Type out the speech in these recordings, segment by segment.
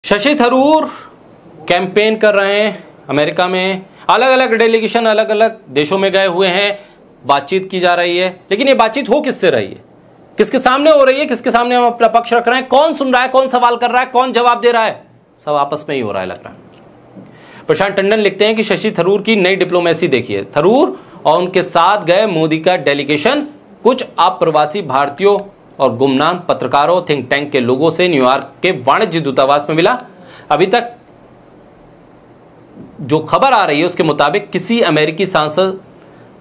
Shashi Tharoor campaign कर रहे हैं अमेरिका में, अलग अलग डेलीगेशन अलग अलग देशों में गए हुए हैं, बातचीत की जा रही है। लेकिन ये बातचीत हो किससे रही है, किसके सामने हो रही है, किसके सामने हम अपना पक्ष रख रहे हैं, कौन सुन रहा है, कौन सवाल कर रहा है, कौन जवाब दे रहा है, सब आपस में ही हो रहा है लग रहा है। प्रशांत टंडन लिखते हैं कि शशि थरूर की नई डिप्लोमेसी देखिए, थरूर और उनके साथ गए मोदी का डेलीगेशन कुछ अप्रवासी भारतीयों और गुमनाम पत्रकारों, थिंक टैंक के लोगों से न्यूयॉर्क के वाणिज्य दूतावास में मिला। अभी तक जो खबर आ रही है उसके मुताबिक किसी अमेरिकी सांसद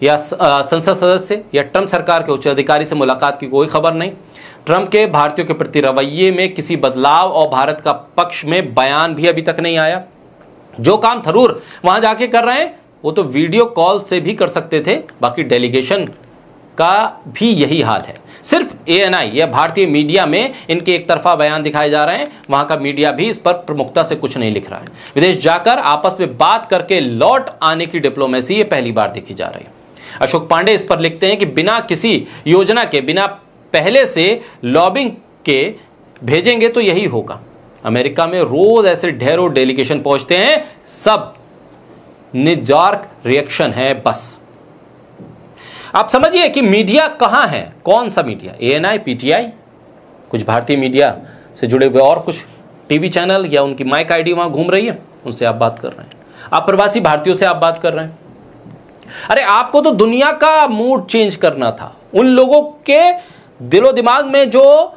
या संसद सदस्य या ट्रंप सरकार के उच्च अधिकारी से मुलाकात की कोई खबर नहीं। ट्रंप के भारतीयों के प्रति रवैये में किसी बदलाव और भारत का पक्ष में बयान भी अभी तक नहीं आया। जो काम थरूर वहां जाके कर रहे हैं वो तो वीडियो कॉल से भी कर सकते थे, बाकी डेलीगेशन का भी यही हाल है। सिर्फ ANI या भारतीय मीडिया में इनके एक तरफा बयान दिखाए जा रहे हैं, वहां का मीडिया भी इस पर प्रमुखता से कुछ नहीं लिख रहा है। विदेश जाकर आपस में बात करके लौट आने की डिप्लोमेसी ये पहली बार देखी जा रही है। अशोक पांडे इस पर लिखते हैं कि बिना किसी योजना के, बिना पहले से लॉबिंग के भेजेंगे तो यही होगा। अमेरिका में रोज ऐसे ढेरों डेलीगेशन पहुंचते हैं, सब निजार्क रिएक्शन है बस। आप समझिए कि मीडिया कहां है, कौन सा मीडिया, ANI, PTI, कुछ भारतीय मीडिया से जुड़े हुए और कुछ टीवी चैनल या उनकी माइक आईडी वहां घूम रही है, उनसे आप बात कर रहे हैं। आप प्रवासी भारतीयों से आप बात कर रहे हैं। अरे आपको तो दुनिया का मूड चेंज करना था, उन लोगों के दिलो दिमाग में जो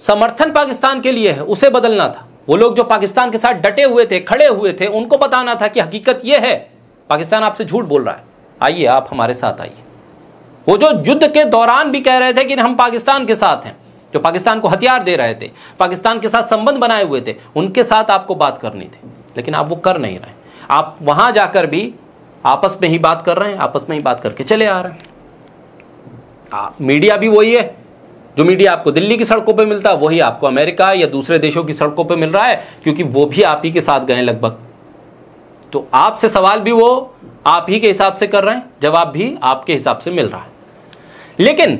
समर्थन पाकिस्तान के लिए है उसे बदलना था। वो लोग जो पाकिस्तान के साथ डटे हुए थे, खड़े हुए थे, उनको बताना था कि हकीकत यह है, पाकिस्तान आपसे झूठ बोल रहा है, आइए आप हमारे साथ आइए। वो जो युद्ध के दौरान भी कह रहे थे कि हम पाकिस्तान के साथ हैं, जो पाकिस्तान को हथियार दे रहे थे, पाकिस्तान के साथ संबंध बनाए हुए थे, उनके साथ आपको बात करनी थी, लेकिन आप वो कर नहीं रहे। आप वहां जाकर भी आपस में ही बात कर रहे हैं, आपस में ही बात करके चले आ रहे हैं। मीडिया भी वही है, जो मीडिया आपको दिल्ली की सड़कों पे मिलता है वही आपको अमेरिका या दूसरे देशों की सड़कों पे मिल रहा है, क्योंकि वो भी आप ही के साथ गए लगभग। तो आपसे सवाल भी वो आप ही के हिसाब से कर रहे हैं, जवाब भी आपके हिसाब से मिल रहा है। लेकिन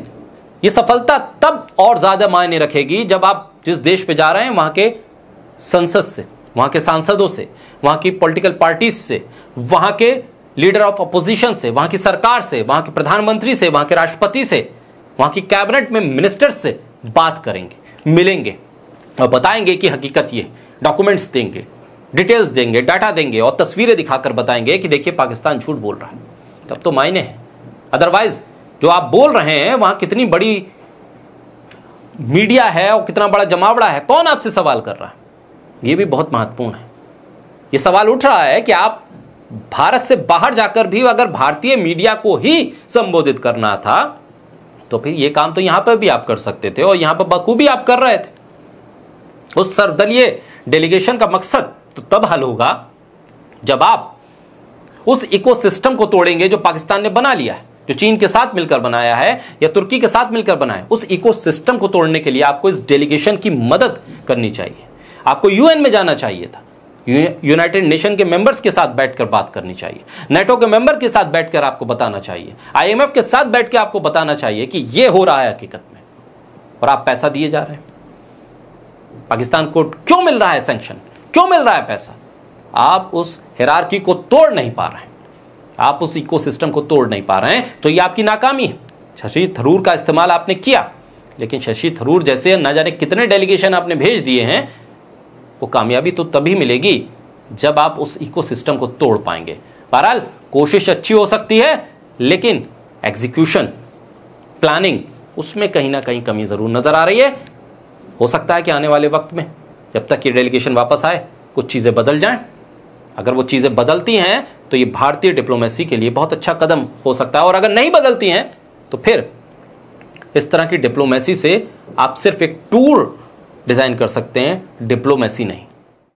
ये सफलता तब और ज्यादा मायने रखेगी जब आप जिस देश पे जा रहे हैं वहां के संसद से, वहां के सांसदों से, वहां की पॉलिटिकल पार्टीज से, वहां के लीडर ऑफ अपोजिशन से, वहां की सरकार से, वहां के प्रधानमंत्री से, वहां के राष्ट्रपति से, वहां की कैबिनेट में मिनिस्टर्स से बात करेंगे, मिलेंगे और बताएंगे कि हकीकत ये, डॉक्यूमेंट्स देंगे, डिटेल्स देंगे, डाटा देंगे और तस्वीरें दिखाकर बताएंगे कि देखिए पाकिस्तान झूठ बोल रहा है, तब तो मायने है। अदरवाइज जो आप बोल रहे हैं वहां कितनी बड़ी मीडिया है और कितना बड़ा जमावड़ा है, कौन आपसे सवाल कर रहा है, यह भी बहुत महत्वपूर्ण है। यह सवाल उठ रहा है कि आप भारत से बाहर जाकर भी अगर भारतीय मीडिया को ही संबोधित करना था तो फिर यह काम तो यहां पर भी आप कर सकते थे और यहां पर बखूबी आप कर रहे थे। उस सर्वदलीय डेलीगेशन का मकसद तो तब हल होगा जब आप उस इकोसिस्टम को तोड़ेंगे जो पाकिस्तान ने बना लिया है, जो चीन के साथ मिलकर बनाया है या तुर्की के साथ मिलकर बनाया है। उस इकोसिस्टम को तोड़ने के लिए आपको इस डेलीगेशन की मदद करनी चाहिए। आपको UN में जाना चाहिए था, यूनाइटेड नेशन के मेंबर्स के साथ बैठकर बात करनी चाहिए, नेटो के मेंबर के साथ बैठकर आपको बताना चाहिए, IMF के साथ बैठकर आपको बताना चाहिए कि यह हो रहा है हकीकत में, और आप पैसा दिए जा रहे हैं। पाकिस्तान को क्यों मिल रहा है सैंक्शन, क्यों मिल रहा है पैसा? आप उस हिरार्की को तोड़ नहीं पा रहे हैं, आप उस इकोसिस्टम को तोड़ नहीं पा रहे हैं, तो यह आपकी नाकामी है। शशि थरूर का इस्तेमाल आपने किया, लेकिन शशि थरूर जैसे न जाने कितने डेलीगेशन आपने भेज दिए हैं, वो कामयाबी तो तभी मिलेगी जब आप उस इकोसिस्टम को तोड़ पाएंगे। बहरहाल कोशिश अच्छी हो सकती है, लेकिन एग्जीक्यूशन, प्लानिंग, उसमें कहीं ना कहीं कमी जरूर नजर आ रही है। हो सकता है कि आने वाले वक्त में जब तक ये डेलीगेशन वापस आए कुछ चीजें बदल जाएं। अगर वो चीजें बदलती हैं तो ये भारतीय डिप्लोमेसी के लिए बहुत अच्छा कदम हो सकता है, और अगर नहीं बदलती हैं तो फिर इस तरह की डिप्लोमेसी से आप सिर्फ एक टूर डिजाइन कर सकते हैं, डिप्लोमेसी नहीं।